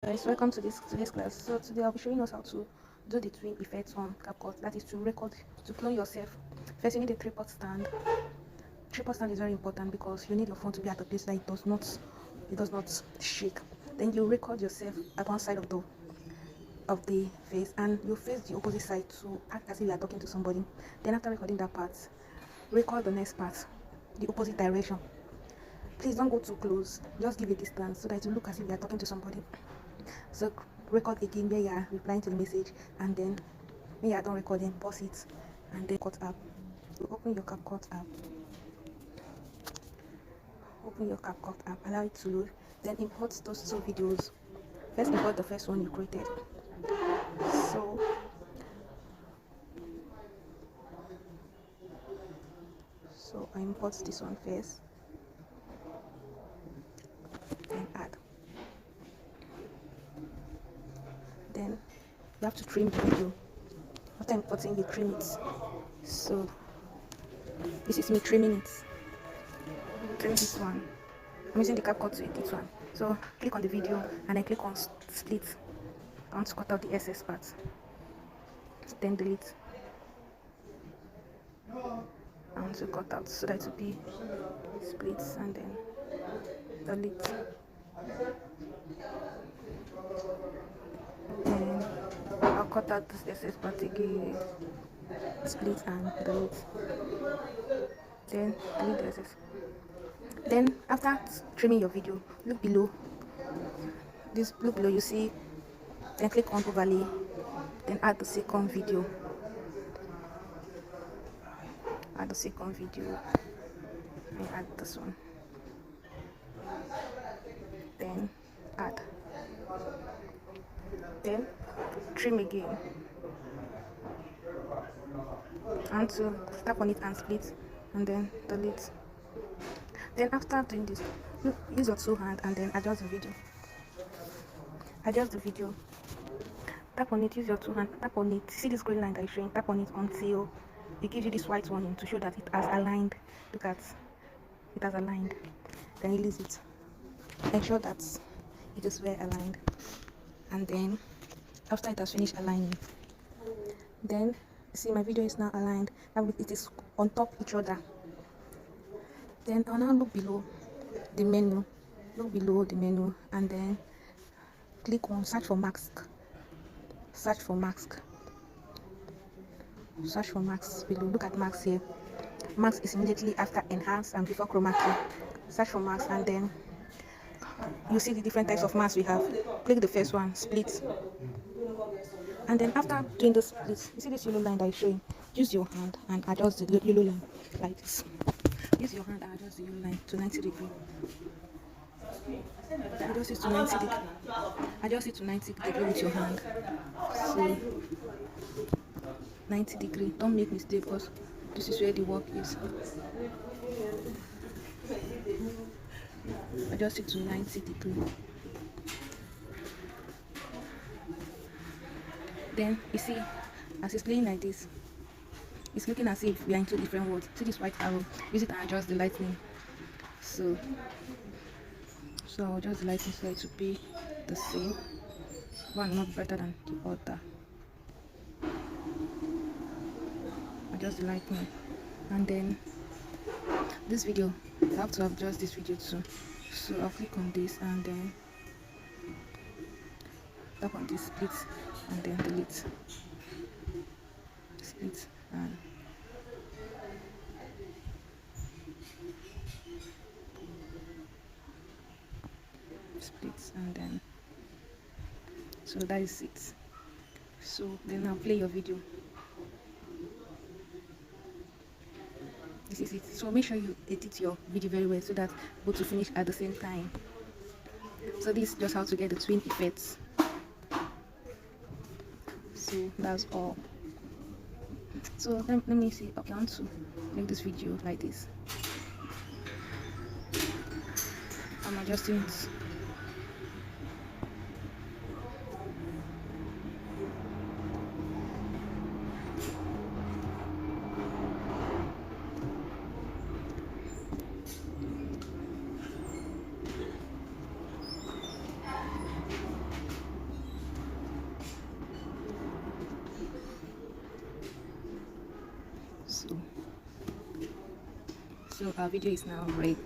Guys, welcome to today's class. So today I'll be showing us how to do the twin effect on CapCut. That is to record, to clone yourself. First, you need a tripod stand. Tripod stand is very important because you need your phone to be at a place that it does not shake. Then you record yourself at one side of the face, and you face the opposite side to act as if you are talking to somebody. Then after recording that part, record the next part, the opposite direction. Please don't go too close. Just give a distance so that it will look as if you are talking to somebody. So record again where you are replying to the message, and then when you are done recording, pause it, and then cut app. You open your CapCut app. Open your CapCut app. Allow it to load. Then import those two videos. First import the first one you created. So I import this one first. Then add. Then you have to trim the video. After importing, you trim it. So this is me trimming it. Trim this one. I'm using the CapCut to edit one. So click on the video and then click on split. I want to cut out the excess part. Then delete. I want to cut out so that it will be splits, and then delete. Then I'll cut out this excess part again. Split and delete. Then delete the excess. Then after trimming your video, look below. Look below, you see. Then click on overlay. Then add the second video. Add the second video. And add this one. Then add. Then trim again. And to tap on it and split, and then delete. Then after doing this, use your two hands and then adjust the video. Adjust the video. Tap on it, use your two hands, tap on it. See this green line that is showing, tap on it until it gives you this white warning to show that it has aligned. Look at it has aligned. Then release it. Ensure that it is well aligned. And then after it has finished aligning, then see my video is now aligned. Now it is on top each other. Then I'll now look below the menu. Look below the menu and then click on search for mask. Search for mask. Search for masks below. Look at masks here. Mask is immediately after enhance and before chroma key. Search for mask, and then you see the different types of masks we have. Click the first one, split. And then after doing the split, you see this yellow line that is showing. Use your hand and adjust the yellow line like this. Use your hand and adjust the yellow line to 90 degrees. Adjust it to 90 degrees. Adjust it to 90 degrees with your hand. So 90 degrees. Don't make mistake because this is where the work is. Adjust it to 90 degrees. Then you see, as it's playing like this, it's looking as if we are in two different worlds. See this white arrow? Use it and adjust the lighting. So I'll adjust the lighting so it will be the same. One not better than the other. Adjust the lighting, and then this video, I have to adjust this video too. So I'll click on this and then tap on this split and then delete. Split and split, and then so that is it. So then I'll play your video. This is it. So make sure you edit your video very well so that both will finish at the same time. So this is just how to get the twin effects. So that's all. So let me see. Okay, I want to make this video like this. I'm adjusting it. So our video is now ready.